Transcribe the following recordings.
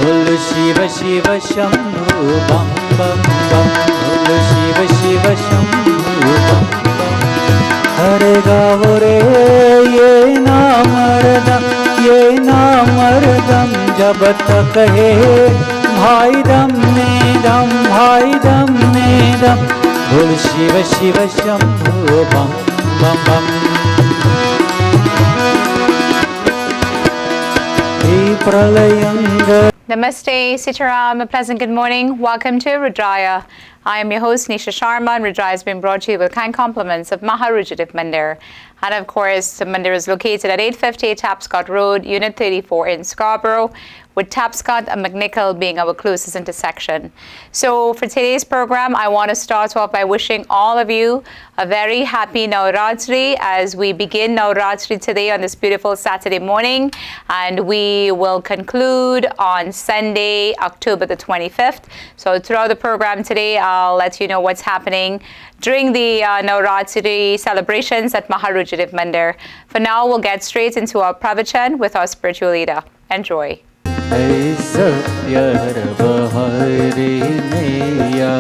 बोल शिव शिव शंभु बम बम बम। बोल शिव शिव शंभु बम बम। हरे गावो रे ये नामर्दम, ये नामर्दम जब तक है भाई दम ने दम, भाई दम ने दम। बोल शिव शिव शंभु बम बम बम। प्रलयंग। Namaste, Sitaram, a pleasant good morning. Welcome to Rudraaya. I am your host, Nisha Sharma, and Rudraaya has been brought to you with kind compliments of Maharudradev Mandir. And of course, the Mandir is located at 858 Tapscott Road, Unit 34 in Scarborough, with Tapscott and McNichol being our closest intersection. So for today's program, I want to start off by wishing all of you a very happy Navratri as we begin Navratri today on this beautiful Saturday morning, and we will conclude on Sunday, October the 25th. So throughout the program today, I'll let you know what's happening during the Navratri celebrations at Maharudradev Mandir. For now, we'll get straight into our pravachan with our spiritual leader. Enjoy. प्यार बहारे मैया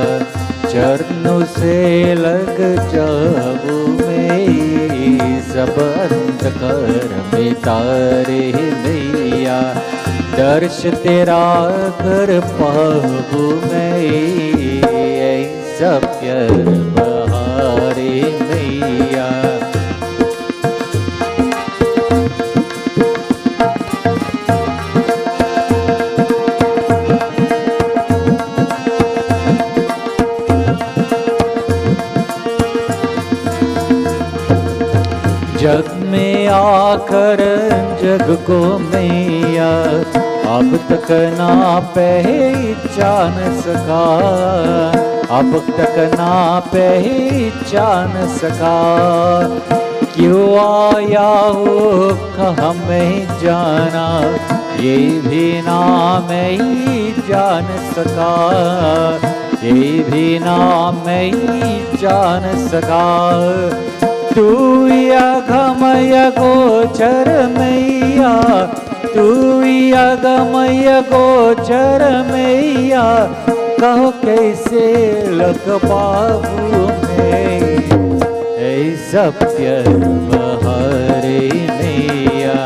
चरणों से लग जाओ मैं, सब अंधकार मिटारे मैया दर्श तेरा कर पाऊं मैं। ऐसा प्यार बहारे मैया। जग में आकर जग को मैया अब तक ना पहचान सका, अब तक ना पहचान सका। क्यों आया हो कहाँ मैं जाना, ये भी ना मैं ही जान सका, ये भी ना मैं ही जान सका। तू अगमय गोचर मैया, तू अगमय गोचर मैया, कहो कैसे लग पाऊं मैं। ऐसा प्यार बहारे मैया।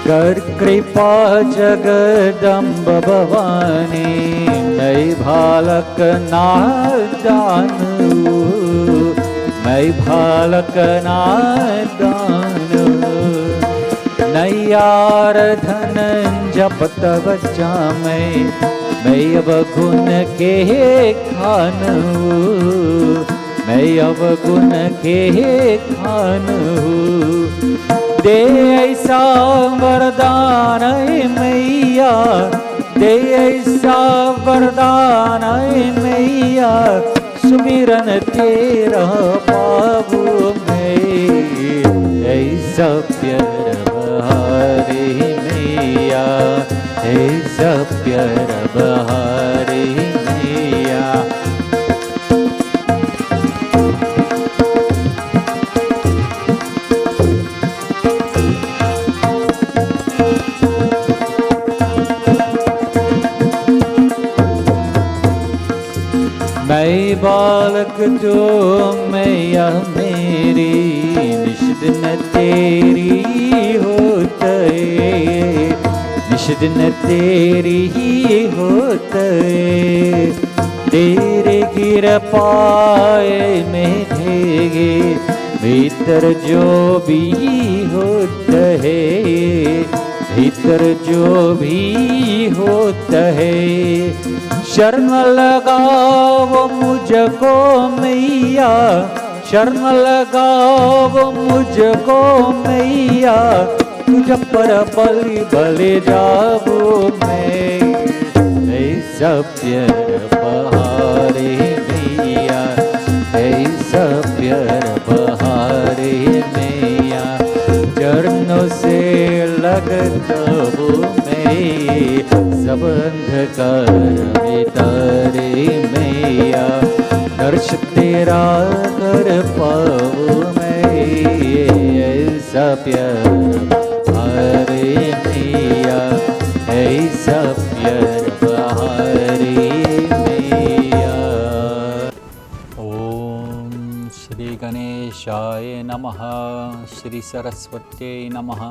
कर कृपा जगदम्ब भवानी, मैं बालक नादान, मैं बालक नादान। नैयार धन जप तब जामै, मैं अब गुण के खान, मैं अब गुण के खान। दे ऐसा वरदान मैया, दे ऐसा वरदान मैया, सुमिरन तेरा पाबू मैं। ऐसा प्यार बहारे मैया, ऐसा प्यार बहारे मैया। मैं बालक जो मैया मेरी, निश दिन तेरी होते, निश दिन तेरी ही होते। तेरे गिर पाए में ढेगे, भीतर जो भी होता है, भीतर जो भी होता है। शरण लगाओ मुझको मैया, शरण लगाओ मुझको मैया, तुझ पर बलि बलि जाबो मैं। ऐसा प्यार बहारे मैया, ऐसा प्यार बहारे मैया, चरणों से लग जाबो मैं। सब अंधकार मिटारे मैया, दर्श तेरा कर पाऊं मैं, ऐसा प्यार बहारे मैया, ऐसा प्यार बहारे मैया। ओम श्री गणेशाय नमः, श्री सरस्वत्यै नमः,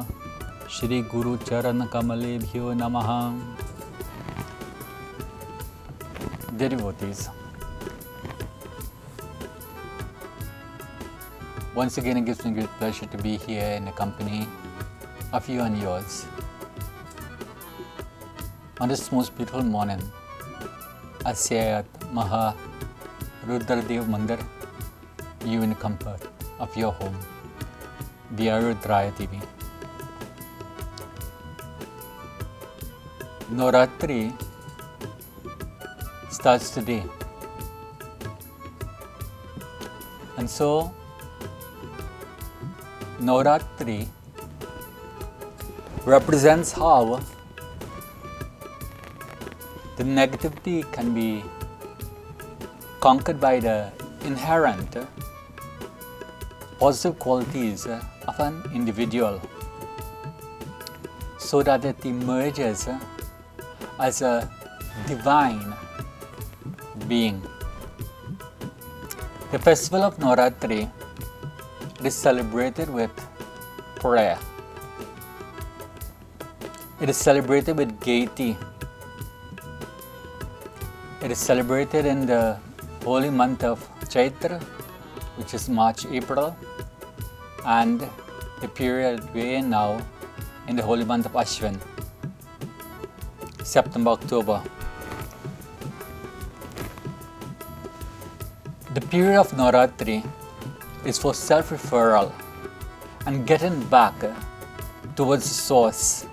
श्री गुरु चरण कमलेभ्यो नमः। Dear devotees, once again it gives me great pleasure to be here in the company of you and yours. On this most beautiful morning, I say at Maha Rudraaya Mandir, you in the comfort of your home, via Rudraaya TV. Navratri starts today, and so Navratri represents how the negativity can be conquered by the inherent positive qualities of an individual, so that it emerges as a divine being. The festival of Navratri is celebrated with prayer. It is celebrated with gaiety. It is celebrated in the holy month of Chaitra, which is March, April, and the period we're in now in the holy month of Ashwin, September, October. The period of Navratri is for self-referral and getting back towards the source.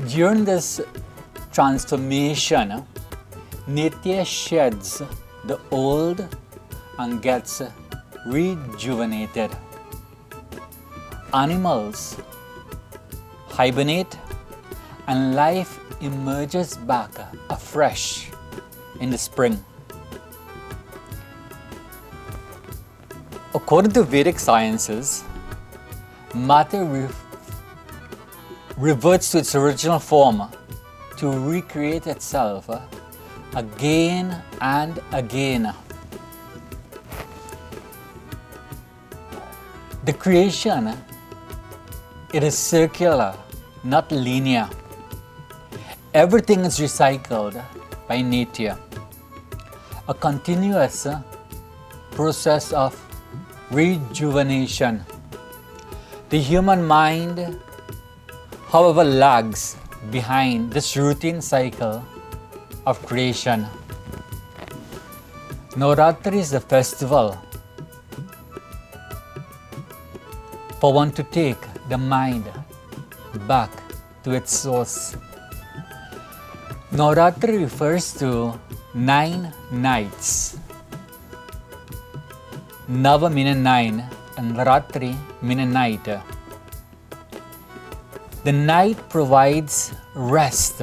During this transformation, nature sheds the old and gets rejuvenated. Animals hibernate and life emerges back afresh in the spring. According to Vedic sciences, matter reverts to its original form to recreate itself again and again. The creation, it is circular, not linear. Everything is recycled by nature. A continuous process of rejuvenation. The human mind, however, lags behind this routine cycle of creation. Navratri is a festival for one to take the mind back to its source. Navratri refers to 9 nights. Nava meaning 9 and Ratri meaning night. The night provides rest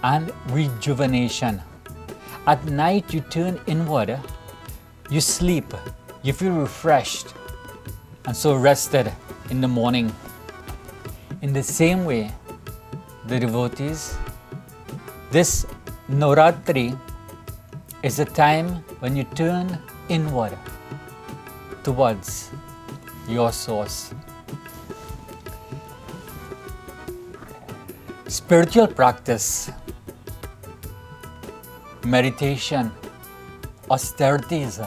and rejuvenation. At night you turn inward, you sleep, you feel refreshed and so rested in the morning. In the same way, the devotees, this Navratri is a time when you turn inward towards your source. Spiritual practice, meditation, austerities,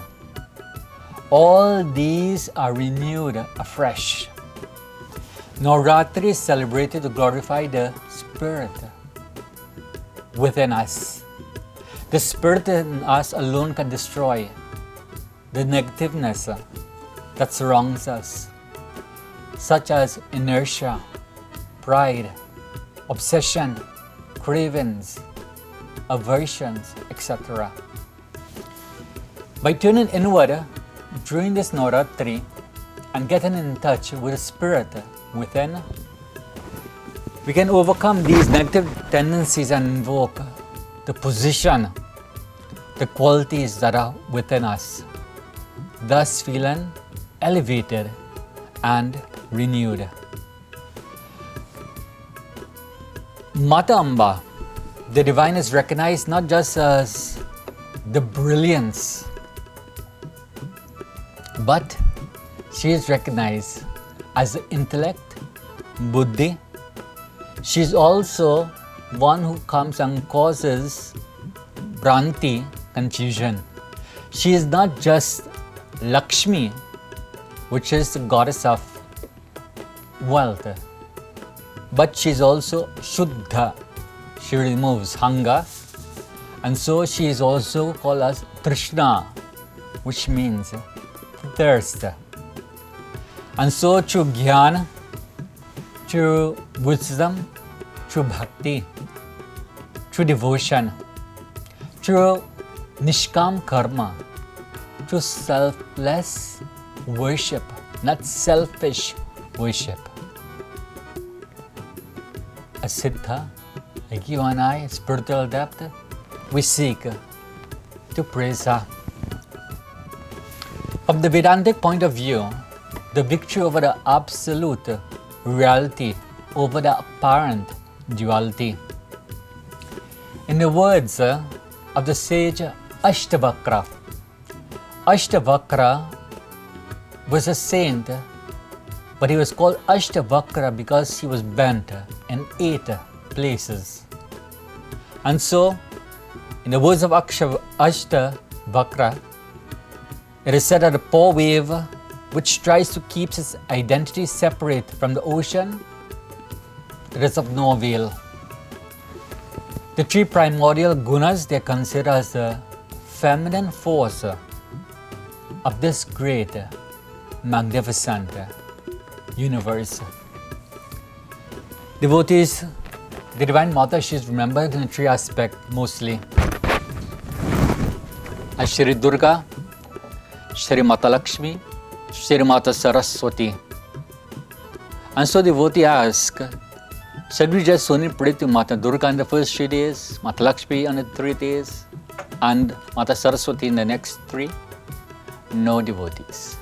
all these are renewed afresh. Navratri is celebrated to glorify the Spirit within us. The Spirit in us alone can destroy the negativeness that surrounds us, such as inertia, pride, obsession, cravings, aversions, etc. By turning inward during this Navratri and getting in touch with the Spirit within, we can overcome these negative tendencies and invoke the position, the qualities that are within us, thus feeling elevated and renewed. Mata Amba, the divine, is recognized not just as the brilliance, but she is recognized as the intellect, buddhi. She is also one who comes and causes pranti, confusion. She is not just Lakshmi, which is the goddess of wealth, but she is also Shuddha. She removes hunger, and so she is also called as Trishna, which means thirst. And so through Jnana, through wisdom, through bhakti, through devotion, through nishkam karma, through selfless worship, not selfish worship, a siddha, like you and I, spiritual depth, we seek to praise her. From the Vedantic point of view, the victory over the absolute reality, over the apparent duality. In the words of the sage Ashtavakra, Ashtavakra was a saint, but he was called Ashtavakra because he was bent in 8 places. And so, in the words of Ashtavakra, it is said that a poor wave which tries to keep its identity separate from the ocean, it is of no avail. The 3 primordial gunas, they are considered as the feminine force of this great, magnificent universe. Devotees, the Divine Mother, she is remembered in 3 aspects mostly. As Shri Durga, Shri Mata Lakshmi, Shri Mata Saraswati. And so devotee ask, should we just only pray to Mata Durga in the first 3 days, Mata Lakshmi on the 3 days, and Mata Saraswati in the next 3? No, devotees.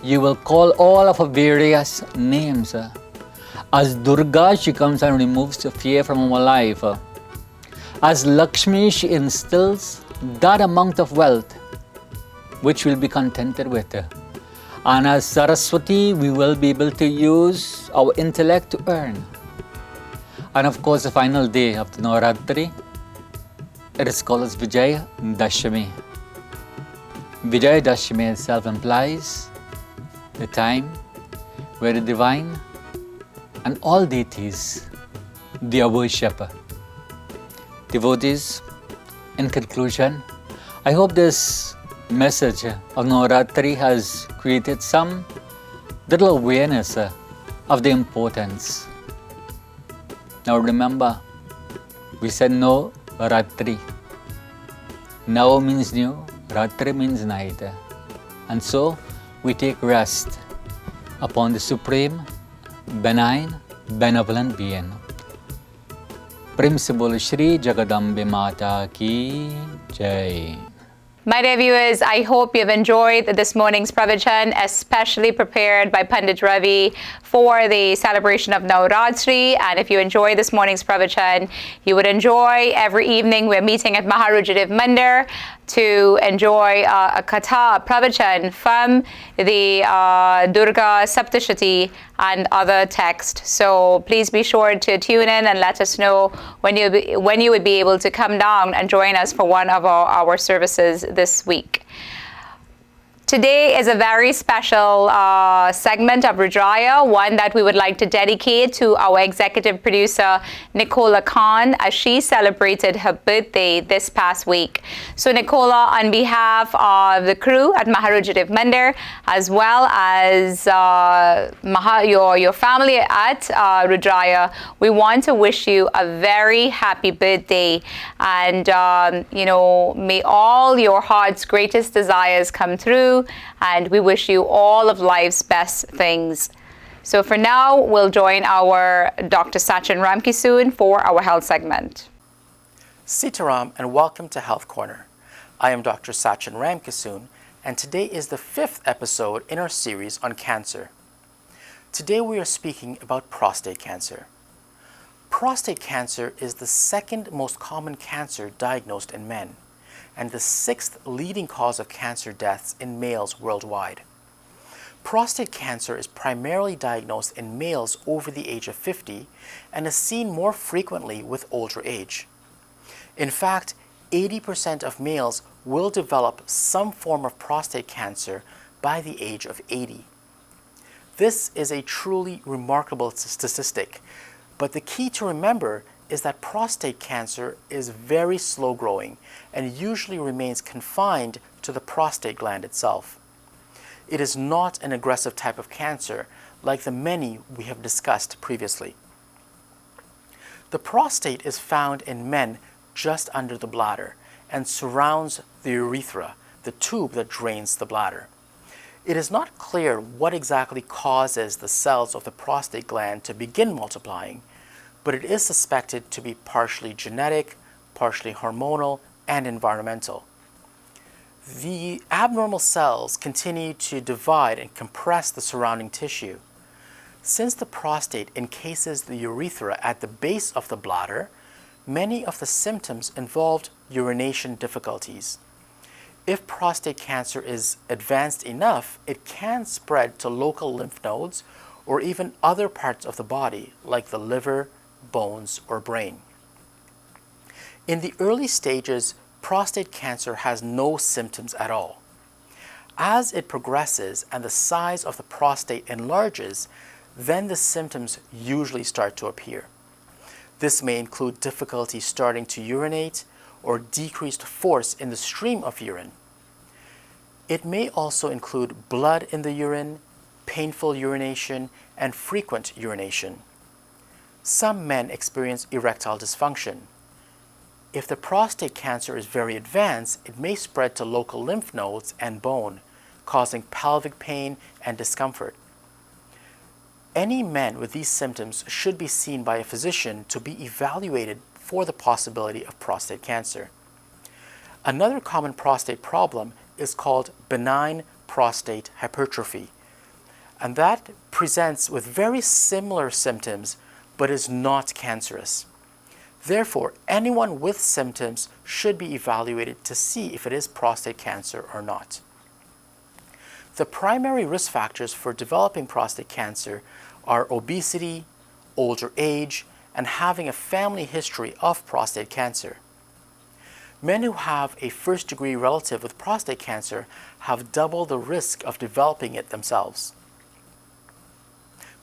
You will call all of her various names. As Durga, she comes and removes the fear from our life. As Lakshmi, she instills that amount of wealth which we'll be contented with. And as Saraswati, we will be able to use our intellect to earn. And of course, the final day of the Navaratri, it is called as Vijaya Dashami. Vijaya Dashami itself implies the time where the divine and all deities, they are worshipped. Devotees, in conclusion, I hope this message of Navaratri has created some little awareness of the importance. Now remember, we said no Ratri. Now means new, Ratri means night. And so we take rest upon the Supreme, benign, benevolent being. Prem se bolo Shri Jagadambe Mata Ki Jai. My dear viewers, I hope you've enjoyed this morning's pravachan, especially prepared by Pandit Ravi for the celebration of Navaratri. And if you enjoy this morning's pravachan, you would enjoy every evening we're meeting at Maharujadev Mandir to enjoy a katha, a pravachan from the Durga Saptashati and other text. So please be sure to tune in and let us know when you would be able to come down and join us for one of our services this week. Today is a very special segment of Rudraaya, one that we would like to dedicate to our executive producer, Nicola Khan, as she celebrated her birthday this past week. So Nicola, on behalf of the crew at Maharujadev Mandir, as well as your family at Rudraaya, we want to wish you a very happy birthday. And, may all your heart's greatest desires come through. And we wish you all of life's best things. So for now, we'll join our Dr. Sachin Ramki soon for our health segment. Sitaram, and welcome to Health Corner. I am Dr. Sachin Ramkisoon, and today is the 5th episode in our series on cancer. Today we are speaking about prostate cancer. Prostate cancer is the second most common cancer diagnosed in men, and the 6th leading cause of cancer deaths in males worldwide. Prostate cancer is primarily diagnosed in males over the age of 50 and is seen more frequently with older age. In fact, 80% of males will develop some form of prostate cancer by the age of 80. This is a truly remarkable statistic, but the key to remember is that prostate cancer is very slow growing and usually remains confined to the prostate gland itself. It is not an aggressive type of cancer like the many we have discussed previously. The prostate is found in men just under the bladder and surrounds the urethra, the tube that drains the bladder. It is not clear what exactly causes the cells of the prostate gland to begin multiplying, but it is suspected to be partially genetic, partially hormonal, and environmental. The abnormal cells continue to divide and compress the surrounding tissue. Since the prostate encases the urethra at the base of the bladder, many of the symptoms involved urination difficulties. If prostate cancer is advanced enough, it can spread to local lymph nodes or even other parts of the body like the liver, bones, or brain. In the early stages, prostate cancer has no symptoms at all. As it progresses and the size of the prostate enlarges, then the symptoms usually start to appear. This may include difficulty starting to urinate or decreased force in the stream of urine. It may also include blood in the urine, painful urination, and frequent urination. Some men experience erectile dysfunction. If the prostate cancer is very advanced, it may spread to local lymph nodes and bone, causing pelvic pain and discomfort. Any men with these symptoms should be seen by a physician to be evaluated for the possibility of prostate cancer. Another common prostate problem is called benign prostate hypertrophy, and that presents with very similar symptoms but is not cancerous. Therefore, anyone with symptoms should be evaluated to see if it is prostate cancer or not. The primary risk factors for developing prostate cancer are obesity, older age, and having a family history of prostate cancer. Men who have a first-degree relative with prostate cancer have double the risk of developing it themselves.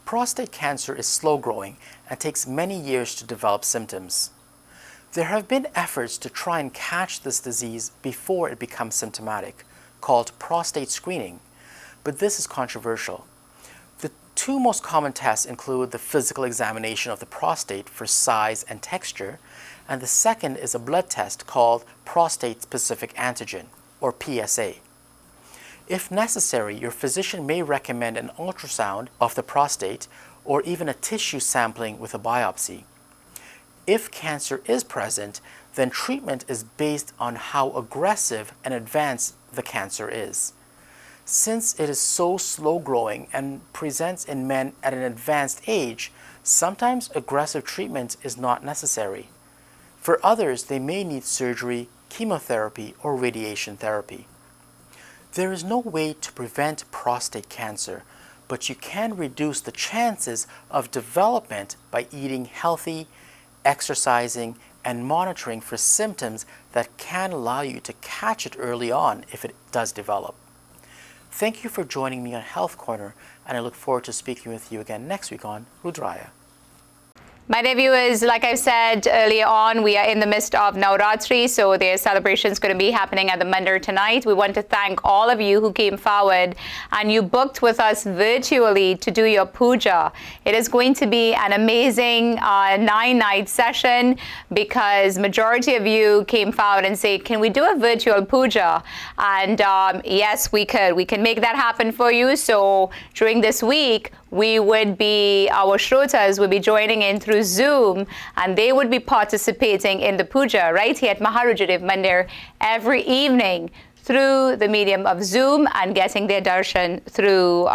Prostate cancer is slow-growing and takes many years to develop symptoms. There have been efforts to try and catch this disease before it becomes symptomatic, called prostate screening, but this is controversial. The two most common tests include the physical examination of the prostate for size and texture, and the second is a blood test called prostate-specific antigen, or PSA. If necessary, your physician may recommend an ultrasound of the prostate or even a tissue sampling with a biopsy. If cancer is present, then treatment is based on how aggressive and advanced the cancer is. Since it is so slow growing and presents in men at an advanced age, sometimes aggressive treatment is not necessary. For others, they may need surgery, chemotherapy, or radiation therapy. There is no way to prevent prostate cancer, but you can reduce the chances of development by eating healthy, exercising, and monitoring for symptoms that can allow you to catch it early on if it does develop. Thank you for joining me on Health Corner, and I look forward to speaking with you again next week on Rudraaya. My dear viewers, like I said earlier on, we are in the midst of Navratri, so there's celebrations going to be happening at the Mandir tonight. We want to thank all of you who came forward and you booked with us virtually to do your puja. It is going to be an amazing 9-night session because majority of you came forward and said, can we do a virtual puja? And yes, we could. We can make that happen for you. So during this week, our shrotas would be joining in through Zoom, and they would be participating in the puja right here at Maharudradev Mandir every evening through the medium of Zoom and getting their darshan through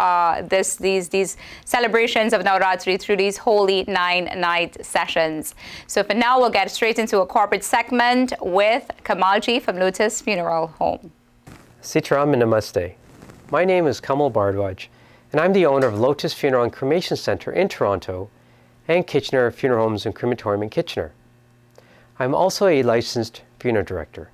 these celebrations of Navratri through these holy 9-night sessions. So for now, we'll get straight into a corporate segment with Kamalji from Lotus Funeral Home. Sitaram and Namaste. My name is Kamal Bardwaj, and I'm the owner of Lotus Funeral and Cremation Center in Toronto and Kitchener Funeral Homes and Crematorium in Kitchener. I'm also a licensed funeral director.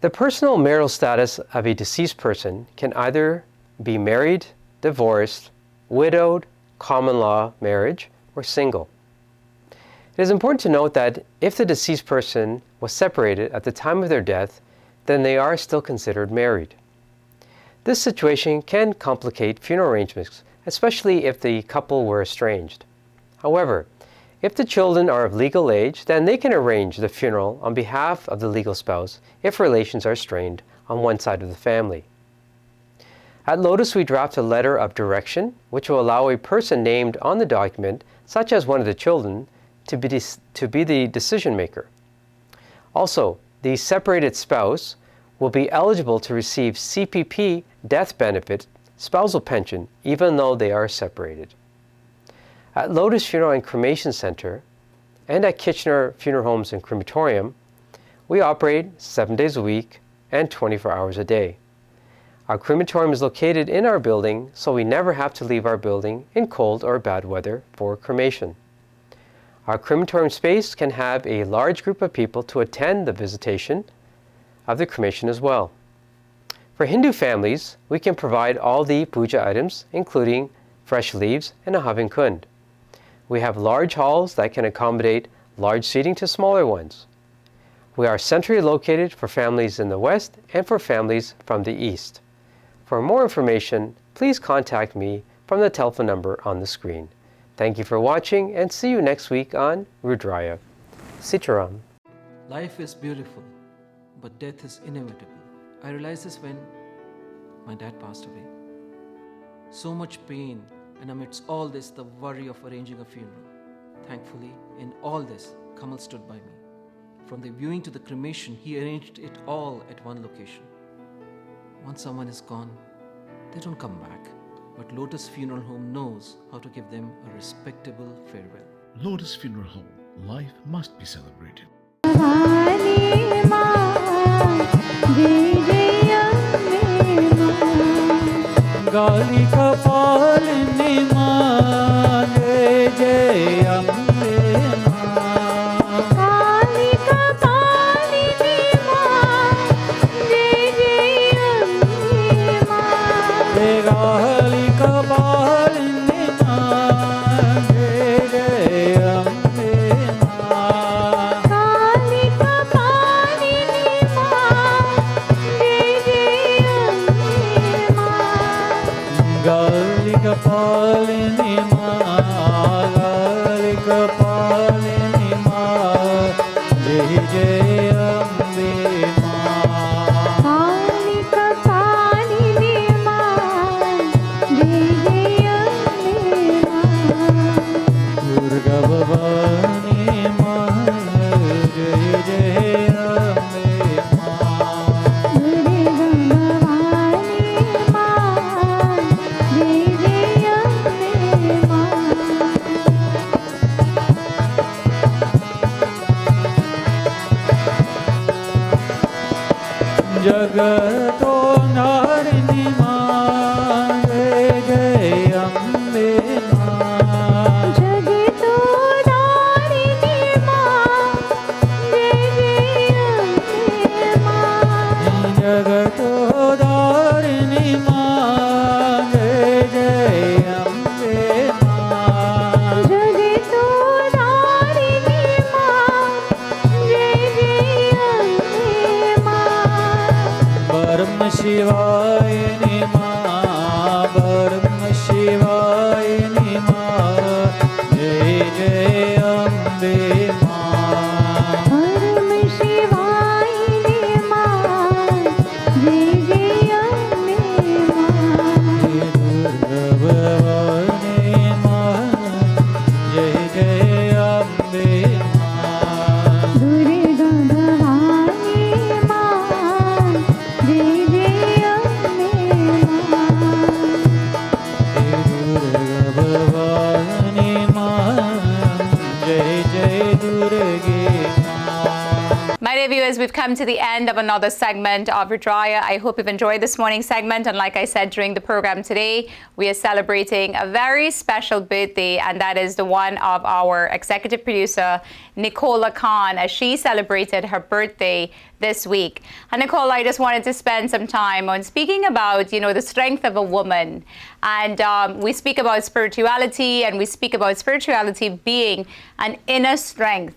The personal marital status of a deceased person can either be married, divorced, widowed, common law marriage, or single. It is important to note that if the deceased person was separated at the time of their death, then they are still considered married. This situation can complicate funeral arrangements, especially if the couple were estranged. However, if the children are of legal age, then they can arrange the funeral on behalf of the legal spouse if relations are strained on one side of the family. At Lotus, we draft a letter of direction, which will allow a person named on the document, such as one of the children, to be the decision maker. Also, the separated spouse will be eligible to receive CPP death benefit, spousal pension, even though they are separated. At Lotus Funeral and Cremation Center and at Kitchener Funeral Homes and Crematorium, we operate 7 days a week and 24 hours a day. Our crematorium is located in our building, so we never have to leave our building in cold or bad weather for cremation. Our crematorium space can have a large group of people to attend the visitation of the cremation as well. For Hindu families, we can provide all the puja items, including fresh leaves and a having kund. We have large halls that can accommodate large seating to smaller ones. We are centrally located for families in the west and for families from the east. For more information, please contact me from the telephone number on the screen. Thank you for watching, and see you next week on Rudraaya. Sitaram. Life is beautiful, but death is inevitable. I realized this when my dad passed away. So much pain, and amidst all this, the worry of arranging a funeral. Thankfully, in all this, Kamal stood by me. From the viewing to the cremation, he arranged it all at one location. Once someone is gone, they don't come back. But Lotus Funeral Home knows how to give them a respectable farewell. Lotus Funeral Home. Life must be celebrated. गाली कपालिनी माँ जय जय अम्बे माँ गाली कपालिनी माँ जय जय अम्बे माँ गाली कपालिनी माँ जय जय अम्बे माँ गाली कपालिनी माँ जय जय अम्बे माँ गाली कपालिनी माँ गाली कपालिनी माँ जय जय अम्बे माँ गाली कपालिनी माँ जय जय अम्बे माँ दुर्गा भवानी माँ जय जय अम्बे माँ दुर्गा भवानी माँ जय जय अम्बे माँ जगतो नारिणी माँ जय जय अम्बे माँ जगतो नारिणी माँ जय जय अम्बे माँ जगतो नारिणी माँ जय जय अम्बे माँ जगतो नारिणी माँ जय जय अम्बे माँ ब्रह्म शिवाय निमा ब्रह्म शिवाय निमा जय जय अम्बे माँ ब्रह्म शिवाय निमा जय जय अम्बे माँ My dear viewers, we've come to the end of another segment of Rudraaya. I hope you've enjoyed this morning's segment. And like I said during the program today, we are celebrating a very special birthday, and that is the one of our executive producer, Nicola Khan, as she celebrated her birthday this week. And Nicola, I just wanted to spend some time on speaking about, the strength of a woman. And we speak about spirituality, and we speak about spirituality being an inner strength.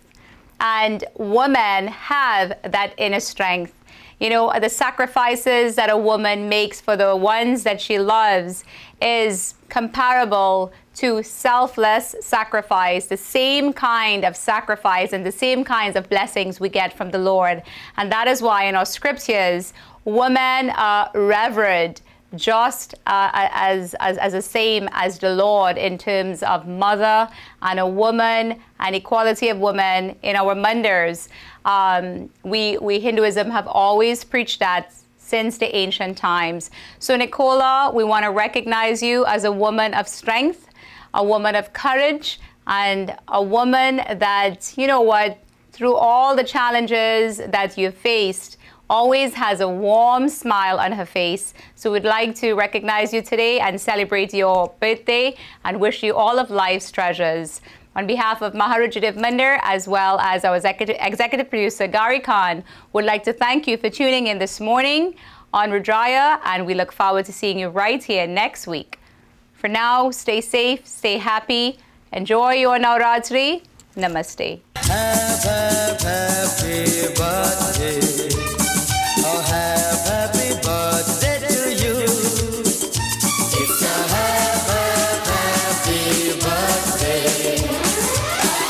And women have that inner strength. The sacrifices that a woman makes for the ones that she loves is comparable to selfless sacrifice, the same kind of sacrifice and the same kinds of blessings we get from the Lord. And that is why in our scriptures, women are revered just as the same as the Lord in terms of mother and a woman and equality of women in our mandirs. We Hinduism have always preached that since the ancient times. So Nicola, we want to recognize you as a woman of strength, a woman of courage, and a woman that, through all the challenges that you've faced, always has a warm smile on her face. So we'd like to recognize you today and celebrate your birthday and wish you all of life's treasures. On behalf of Maharujadev Mandir, as well as our executive producer, Gary Khan, would like to thank you for tuning in this morning on Rudraaya, and we look forward to seeing you right here next week. For now, stay safe, stay happy, enjoy your Navratri. Namaste. Happy birthday. Oh, happy birthday to you. It's a happy birthday.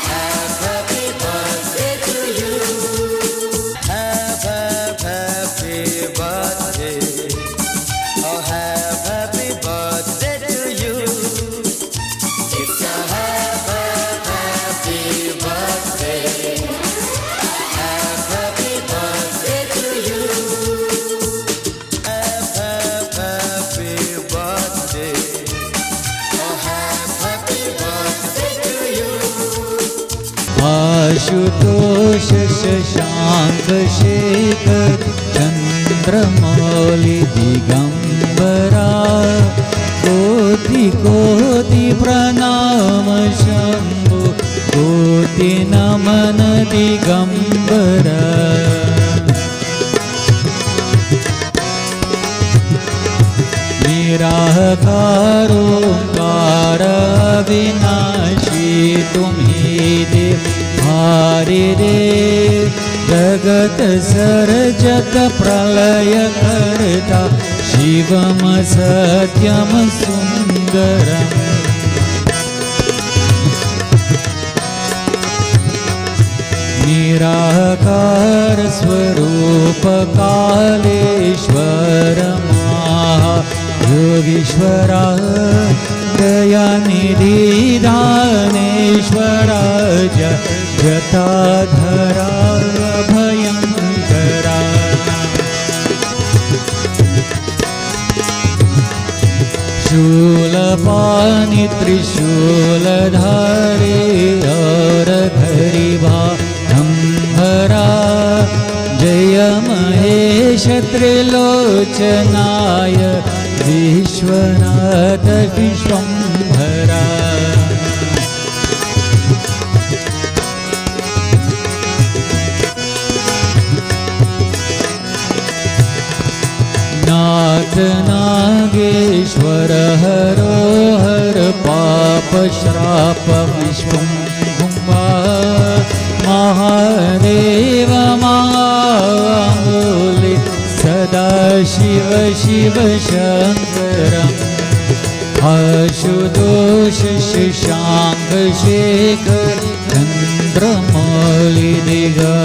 Happy birthday to you. Happy birthday. Oh, happy birthday to you. It's a happy birthday. Happy birthday to you. Happy birthday. Oh, happy birthday to you. Ashutosh Shashank Shekhar Chandramouli Digambara कोटि कोटि प्रणाम शंभु कोटि नमन दिगंबरा निराकारोंकार विनाशी तुम्ही देव भारी रे जगत सर्जक प्रलय करता शिवम सत्यम सुंदरम निराकार स्वरूप कालेश्वर योगीश्वरा दयानिधि दानेश्वरा जटाधरा भयंकरा शूलपाणि त्रिशूलधारे और धरि भांभरा जय महेश त्रिलोचनाय विश्वनाथ विश्वंभरा नाथ नागेश्वर हरो हर पाप श्राप विश्वंभुवा महादेव मामूलि सदा शिव शिव शंकरम् आशुतोष शशांक शेखर चंद्रमौलि दिगंबरा